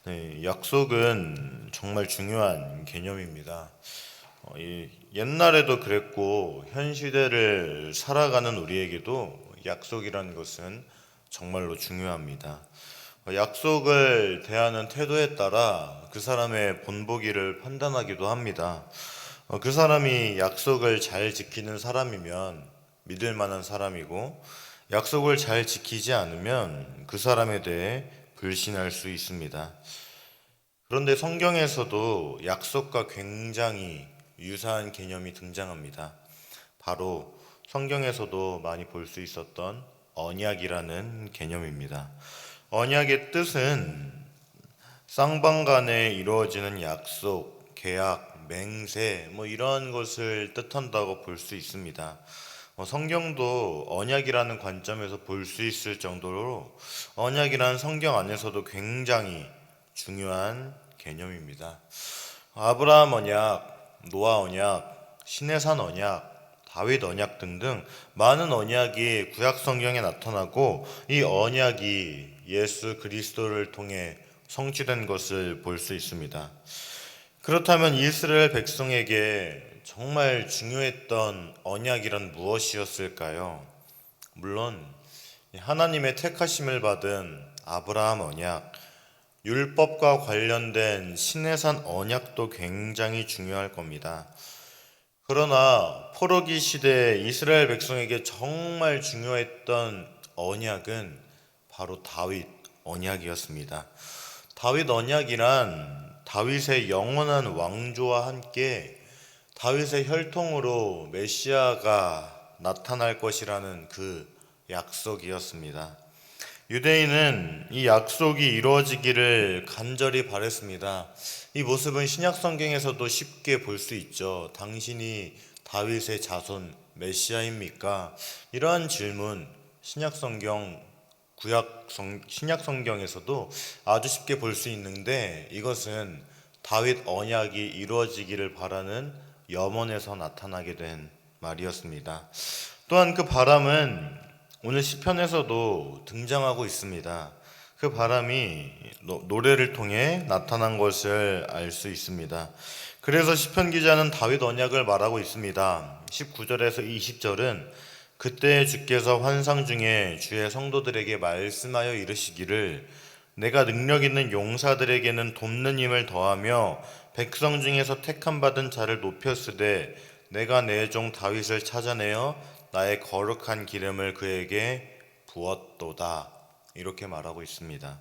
네, 약속은 정말 중요한 개념입니다. 옛날에도 그랬고 현 시대를 살아가는 우리에게도 약속이라는 것은 정말로 중요합니다. 약속을 대하는 태도에 따라 그 사람의 본보기를 판단하기도 합니다. 그 사람이 약속을 잘 지키는 사람이면 믿을 만한 사람이고, 약속을 잘 지키지 않으면 그 사람에 대해 불신할 수 있습니다. 그런데 성경에서도 약속과 굉장히 유사한 개념이 등장합니다. 바로 성경에서도 많이 볼 수 있었던 언약이라는 개념입니다. 언약의 뜻은 쌍방 간에 이루어지는 약속, 계약, 맹세, 이런 것을 뜻한다고 볼 수 있습니다. 성경도 언약이라는 관점에서 볼 수 있을 정도로 언약이란 성경 안에서도 굉장히 중요한 개념입니다. 아브라함 언약, 노아 언약, 시내산 언약, 다윗 언약 등등 많은 언약이 구약 성경에 나타나고, 이 언약이 예수 그리스도를 통해 성취된 것을 볼 수 있습니다. 그렇다면 이스라엘 백성에게 정말 중요했던 언약이란 무엇이었을까요? 물론 하나님의 택하심을 받은 아브라함 언약, 율법과 관련된 시내산 언약도 굉장히 중요할 겁니다. 그러나 포로기 시대 이스라엘 백성에게 정말 중요했던 언약은 바로 다윗 언약이었습니다. 다윗 언약이란 다윗의 영원한 왕조와 함께 다윗의 혈통으로 메시아가 나타날 것이라는 그 약속이었습니다. 유대인은 이 약속이 이루어지기를 간절히 바랬습니다. 이 모습은 신약 성경에서도 쉽게 볼 수 있죠. 당신이 다윗의 자손 메시아입니까? 이러한 질문 신약 성경에서도 아주 쉽게 볼 수 있는데, 이것은 다윗 언약이 이루어지기를 바라는 염원에서 나타나게 된 말이었습니다. 또한 그 바람은 오늘 시편에서도 등장하고 있습니다. 그 바람이 노래를 통해 나타난 것을 알 수 있습니다. 그래서 시편 기자는 다윗 언약을 말하고 있습니다. 19절에서 20절은 그때 주께서 환상 중에 주의 성도들에게 말씀하여 이르시기를, 내가 능력 있는 용사들에게는 돕는 힘을 더하며 백성 중에서 택함 받은 자를 높였으되 내가 내 종 다윗을 찾아내어 나의 거룩한 기름을 그에게 부었도다. 이렇게 말하고 있습니다.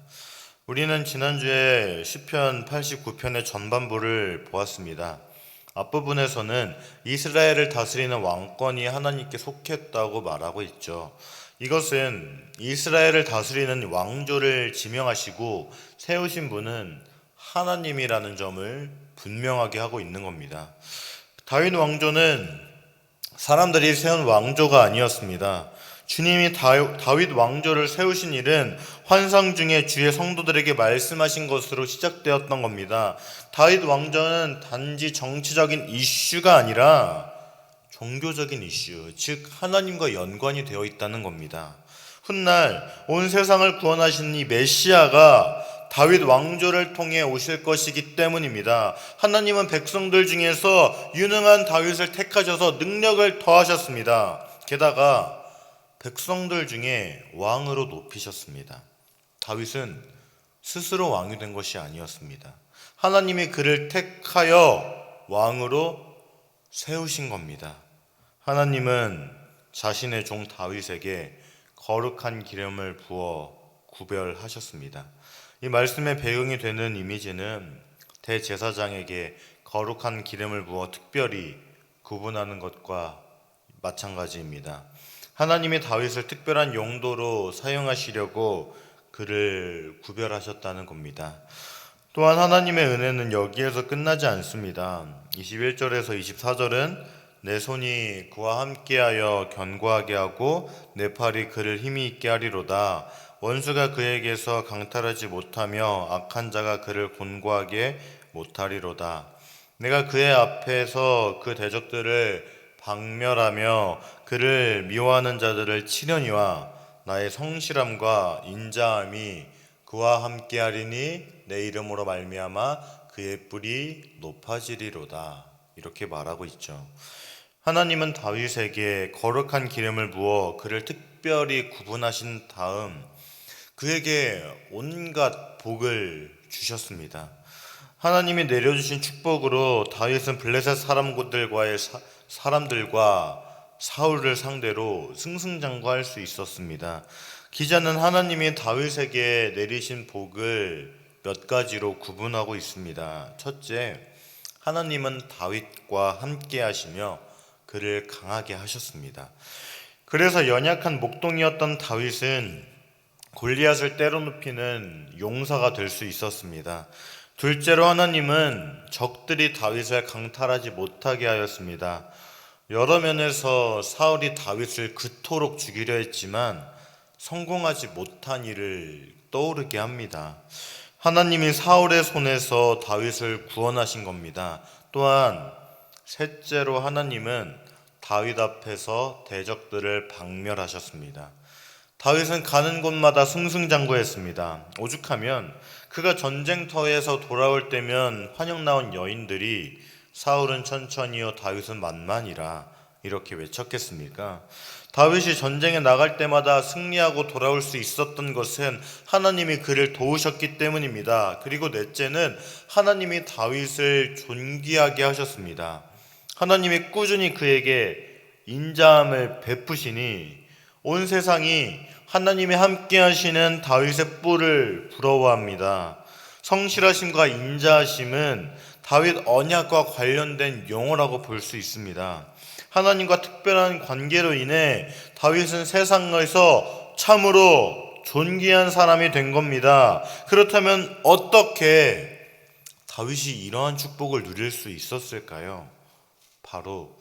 우리는 지난주에 시편 89편의 전반부를 보았습니다. 앞부분에서는 이스라엘을 다스리는 왕권이 하나님께 속했다고 말하고 있죠. 이것은 이스라엘을 다스리는 왕조를 지명하시고 세우신 분은 하나님이라는 점을 분명하게 하고 있는 겁니다. 다윗 왕조는 사람들이 세운 왕조가 아니었습니다. 주님이 다윗 왕조를 세우신 일은 환상 중에 주의 성도들에게 말씀하신 것으로 시작되었던 겁니다. 다윗 왕조는 단지 정치적인 이슈가 아니라 종교적인 이슈, 즉 하나님과 연관이 되어 있다는 겁니다. 훗날 온 세상을 구원하신 이 메시아가 다윗 왕조를 통해 오실 것이기 때문입니다. 하나님은 백성들 중에서 유능한 다윗을 택하셔서 능력을 더하셨습니다. 게다가 백성들 중에 왕으로 높이셨습니다. 다윗은 스스로 왕이 된 것이 아니었습니다. 하나님이 그를 택하여 왕으로 세우신 겁니다. 하나님은 자신의 종 다윗에게 거룩한 기름을 부어 구별하셨습니다. 이 말씀의 배경이 되는 이미지는 대제사장에게 거룩한 기름을 부어 특별히 구분하는 것과 마찬가지입니다. 하나님이 다윗을 특별한 용도로 사용하시려고 그를 구별하셨다는 겁니다. 또한 하나님의 은혜는 여기에서 끝나지 않습니다. 21절에서 24절은 내 손이 그와 함께하여 견고하게 하고 내 팔이 그를 힘이 있게 하리로다. 원수가 그에게서 강탈하지 못하며 악한 자가 그를 곤고하게 못하리로다. 내가 그의 앞에서 그 대적들을 박멸하며 그를 미워하는 자들을 치려니와 나의 성실함과 인자함이 그와 함께하리니 내 이름으로 말미암아 그의 뿔이 높아지리로다. 이렇게 말하고 있죠. 하나님은 다윗에게 거룩한 기름을 부어 그를 특별히 구분하신 다음 그에게 온갖 복을 주셨습니다. 하나님이 내려주신 축복으로 다윗은 블레셋 사람들과 사울을 상대로 승승장구할 수 있었습니다. 기자는 하나님이 다윗에게 내리신 복을 몇 가지로 구분하고 있습니다. 첫째, 하나님은 다윗과 함께 하시며 그를 강하게 하셨습니다. 그래서 연약한 목동이었던 다윗은 골리앗을 때려눕히는 용사가 될 수 있었습니다. 둘째로 하나님은 적들이 다윗을 강탈하지 못하게 하였습니다. 여러 면에서 사울이 다윗을 그토록 죽이려 했지만 성공하지 못한 일을 떠오르게 합니다. 하나님이 사울의 손에서 다윗을 구원하신 겁니다. 또한 셋째로 하나님은 다윗 앞에서 대적들을 박멸하셨습니다. 다윗은 가는 곳마다 승승장구했습니다. 오죽하면 그가 전쟁터에서 돌아올 때면 환영 나온 여인들이 사울은 천천히요 다윗은 만만이라 이렇게 외쳤겠습니까? 다윗이 전쟁에 나갈 때마다 승리하고 돌아올 수 있었던 것은 하나님이 그를 도우셨기 때문입니다. 그리고 넷째는 하나님이 다윗을 존귀하게 하셨습니다. 하나님이 꾸준히 그에게 인자함을 베푸시니 온 세상이 하나님이 함께 하시는 다윗의 뿔을 부러워합니다. 성실하심과 인자하심은 다윗 언약과 관련된 용어라고 볼 수 있습니다. 하나님과 특별한 관계로 인해 다윗은 세상에서 참으로 존귀한 사람이 된 겁니다. 그렇다면 어떻게 다윗이 이러한 축복을 누릴 수 있었을까요? 바로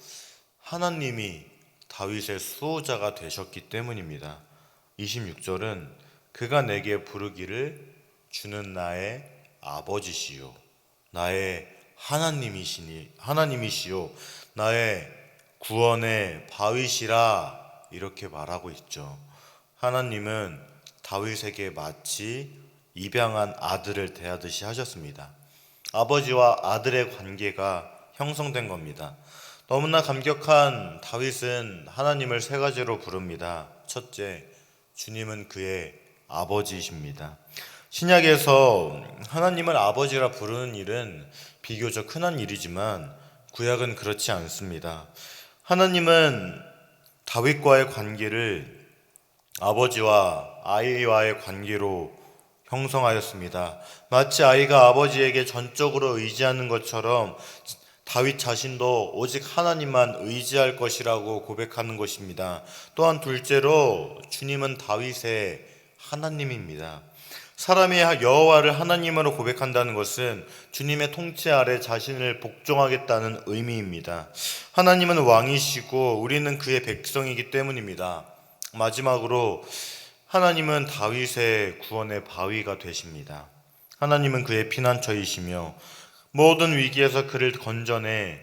하나님이 다윗의 수호자가 되셨기 때문입니다. 26절은 그가 내게 부르기를 주는 나의 아버지시요 나의 하나님이시요 나의 구원의 바위시라 이렇게 말하고 있죠. 하나님은 다윗에게 마치 입양한 아들을 대하듯이 하셨습니다. 아버지와 아들의 관계가 형성된 겁니다. 너무나 감격한 다윗은 하나님을 세 가지로 부릅니다. 첫째, 주님은 그의 아버지이십니다. 신약에서 하나님을 아버지라 부르는 일은 비교적 흔한 일이지만 구약은 그렇지 않습니다. 하나님은 다윗과의 관계를 아버지와 아이와의 관계로 형성하였습니다. 마치 아이가 아버지에게 전적으로 의지하는 것처럼 다윗 자신도 오직 하나님만 의지할 것이라고 고백하는 것입니다. 또한 둘째로 주님은 다윗의 하나님입니다. 사람이 여호와를 하나님으로 고백한다는 것은 주님의 통치 아래 자신을 복종하겠다는 의미입니다. 하나님은 왕이시고 우리는 그의 백성이기 때문입니다. 마지막으로 하나님은 다윗의 구원의 바위가 되십니다. 하나님은 그의 피난처이시며 모든 위기에서 그를 건져내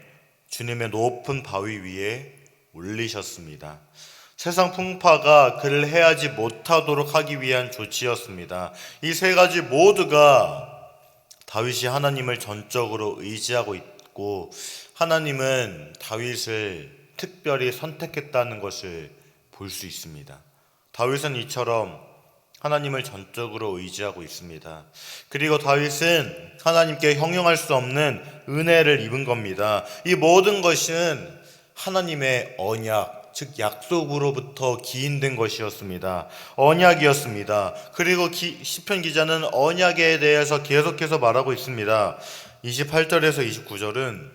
주님의 높은 바위 위에 올리셨습니다. 세상 풍파가 그를 해하지 못하도록 하기 위한 조치였습니다. 이 세 가지 모두가 다윗이 하나님을 전적으로 의지하고 있고 하나님은 다윗을 특별히 선택했다는 것을 볼 수 있습니다. 다윗은 이처럼 하나님을 전적으로 의지하고 있습니다. 그리고 다윗은 하나님께 형용할 수 없는 은혜를 입은 겁니다. 이 모든 것은 하나님의 언약, 즉 약속으로부터 기인된 것이었습니다. 언약이었습니다. 그리고 시편 기자는 언약에 대해서 계속해서 말하고 있습니다. 28절에서 29절은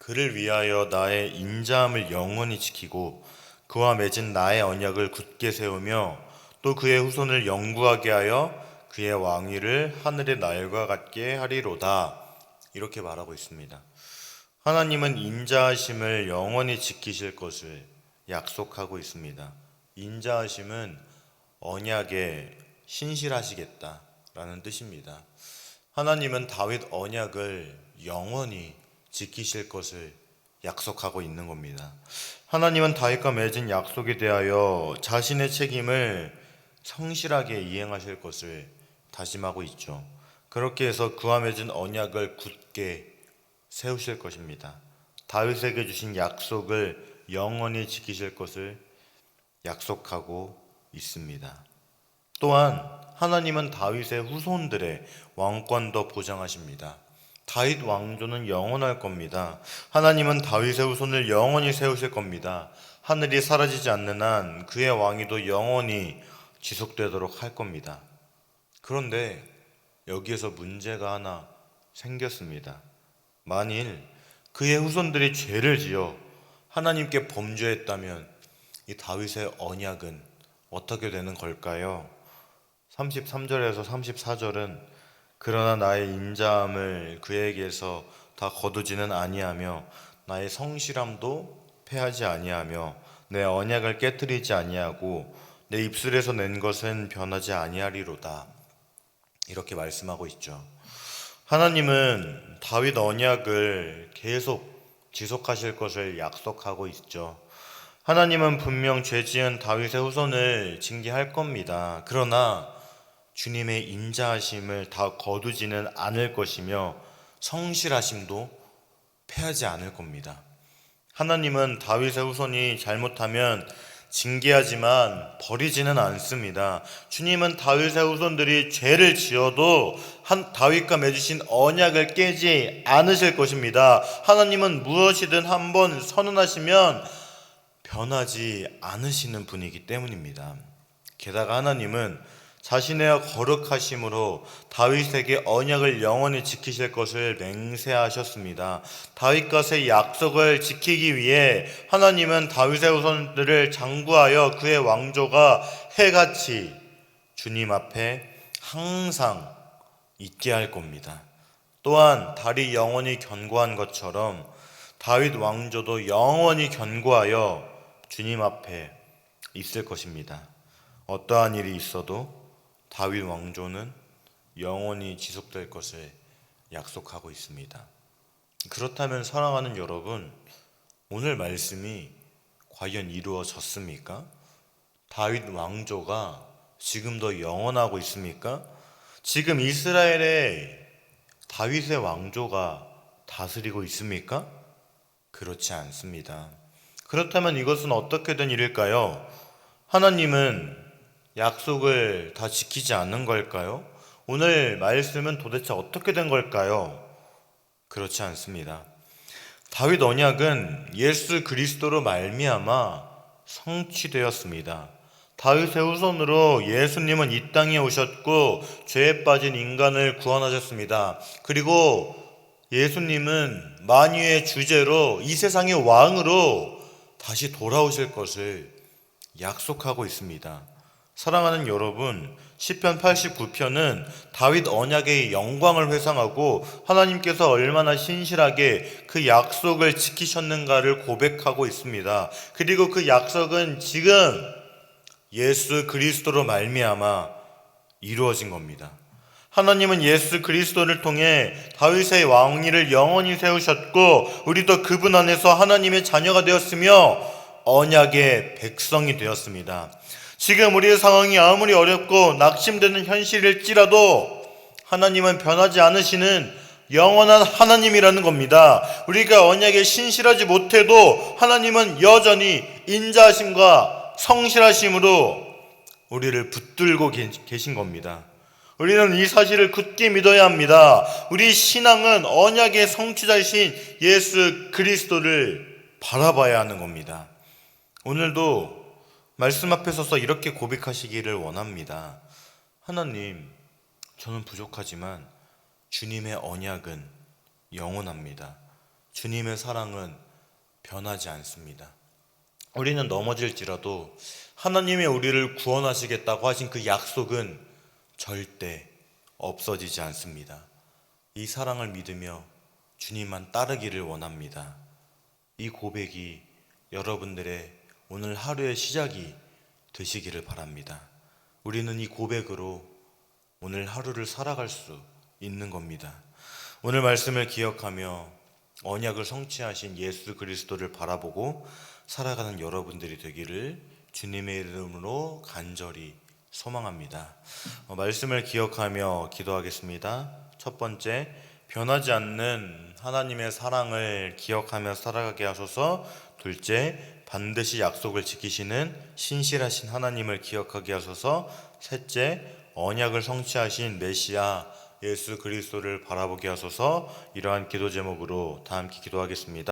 그를 위하여 나의 인자함을 영원히 지키고 그와 맺은 나의 언약을 굳게 세우며 또 그의 후손을 영구하게 하여 그의 왕위를 하늘의 날과 같게 하리로다. 이렇게 말하고 있습니다. 하나님은 인자하심을 영원히 지키실 것을 약속하고 있습니다. 인자하심은 언약에 신실하시겠다라는 뜻입니다. 하나님은 다윗 언약을 영원히 지키실 것을 약속하고 있는 겁니다. 하나님은 다윗과 맺은 약속에 대하여 자신의 책임을 성실하게 이행하실 것을 다짐하고 있죠. 그렇게 해서 그와 맺은 언약을 굳게 세우실 것입니다. 다윗에게 주신 약속을 영원히 지키실 것을 약속하고 있습니다. 또한 하나님은 다윗의 후손들의 왕권도 보장하십니다. 다윗 왕조는 영원할 겁니다. 하나님은 다윗의 후손을 영원히 세우실 겁니다. 하늘이 사라지지 않는 한 그의 왕위도 영원히 지속되도록 할 겁니다. 그런데 여기에서 문제가 하나 생겼습니다. 만일 그의 후손들이 죄를 지어 하나님께 범죄했다면 이 다윗의 언약은 어떻게 되는 걸까요? 33절에서 34절은 그러나 나의 인자함을 그에게서 다 거두지는 아니하며 나의 성실함도 패하지 아니하며 내 언약을 깨뜨리지 아니하고 내 입술에서 낸 것은 변하지 아니하리로다. 이렇게 말씀하고 있죠. 하나님은 다윗 언약을 계속 지속하실 것을 약속하고 있죠. 하나님은 분명 죄 지은 다윗의 후손을 징계할 겁니다. 그러나 주님의 인자하심을 다 거두지는 않을 것이며 성실하심도 패하지 않을 겁니다. 하나님은 다윗의 후손이 잘못하면 징계하지만 버리지는 않습니다. 주님은 다윗의 후손들이 죄를 지어도 다윗과 맺으신 언약을 깨지 않으실 것입니다. 하나님은 무엇이든 한번 선언하시면 변하지 않으시는 분이기 때문입니다. 게다가 하나님은 자신의 거룩하심으로 다윗에게 언약을 영원히 지키실 것을 맹세하셨습니다. 다윗과의 약속을 지키기 위해 하나님은 다윗의 후손들을 장구하여 그의 왕조가 해같이 주님 앞에 항상 있게 할 겁니다. 또한 달이 영원히 견고한 것처럼 다윗 왕조도 영원히 견고하여 주님 앞에 있을 것입니다. 어떠한 일이 있어도 다윗 왕조는 영원히 지속될 것을 약속하고 있습니다. 그렇다면 사랑하는 여러분, 오늘 말씀이 과연 이루어졌습니까? 다윗 왕조가 지금도 영원하고 있습니까? 지금 이스라엘의 다윗의 왕조가 다스리고 있습니까? 그렇지 않습니다. 그렇다면 이것은 어떻게 된 일일까요? 하나님은 약속을 다 지키지 않는 걸까요? 오늘 말씀은 도대체 어떻게 된 걸까요? 그렇지 않습니다. 다윗 언약은 예수 그리스도로 말미암아 성취되었습니다. 다윗의 후손으로 예수님은 이 땅에 오셨고 죄에 빠진 인간을 구원하셨습니다. 그리고 예수님은 만유의 주제로 이 세상의 왕으로 다시 돌아오실 것을 약속하고 있습니다. 사랑하는 여러분, 시편 89편은 다윗 언약의 영광을 회상하고 하나님께서 얼마나 신실하게 그 약속을 지키셨는가를 고백하고 있습니다. 그리고 그 약속은 지금 예수 그리스도로 말미암아 이루어진 겁니다. 하나님은 예수 그리스도를 통해 다윗의 왕위를 영원히 세우셨고 우리도 그분 안에서 하나님의 자녀가 되었으며 언약의 백성이 되었습니다. 지금 우리의 상황이 아무리 어렵고 낙심되는 현실일지라도 하나님은 변하지 않으시는 영원한 하나님이라는 겁니다. 우리가 언약에 신실하지 못해도 하나님은 여전히 인자하심과 성실하심으로 우리를 붙들고 계신 겁니다. 우리는 이 사실을 굳게 믿어야 합니다. 우리 신앙은 언약의 성취자이신 예수 그리스도를 바라봐야 하는 겁니다. 오늘도 말씀 앞에 서서 이렇게 고백하시기를 원합니다. 하나님, 저는 부족하지만 주님의 언약은 영원합니다. 주님의 사랑은 변하지 않습니다. 우리는 넘어질지라도 하나님이 우리를 구원하시겠다고 하신 그 약속은 절대 없어지지 않습니다. 이 사랑을 믿으며 주님만 따르기를 원합니다. 이 고백이 여러분들의 오늘 하루의 시작이 되시기를 바랍니다. 우리는 이 고백으로 오늘 하루를 살아갈 수 있는 겁니다. 오늘 말씀을 기억하며 언약을 성취하신 예수 그리스도를 바라보고 살아가는 여러분들이 되기를 주님의 이름으로 간절히 소망합니다. 말씀을 기억하며 기도하겠습니다. 첫 번째, 변하지 않는 하나님의 사랑을 기억하며 살아가게 하소서. 둘째, 반드시 약속을 지키시는 신실하신 하나님을 기억하게 하소서. 셋째, 언약을 성취하신 메시아 예수 그리스도를 바라보게 하소서. 이러한 기도 제목으로 다 함께 기도하겠습니다.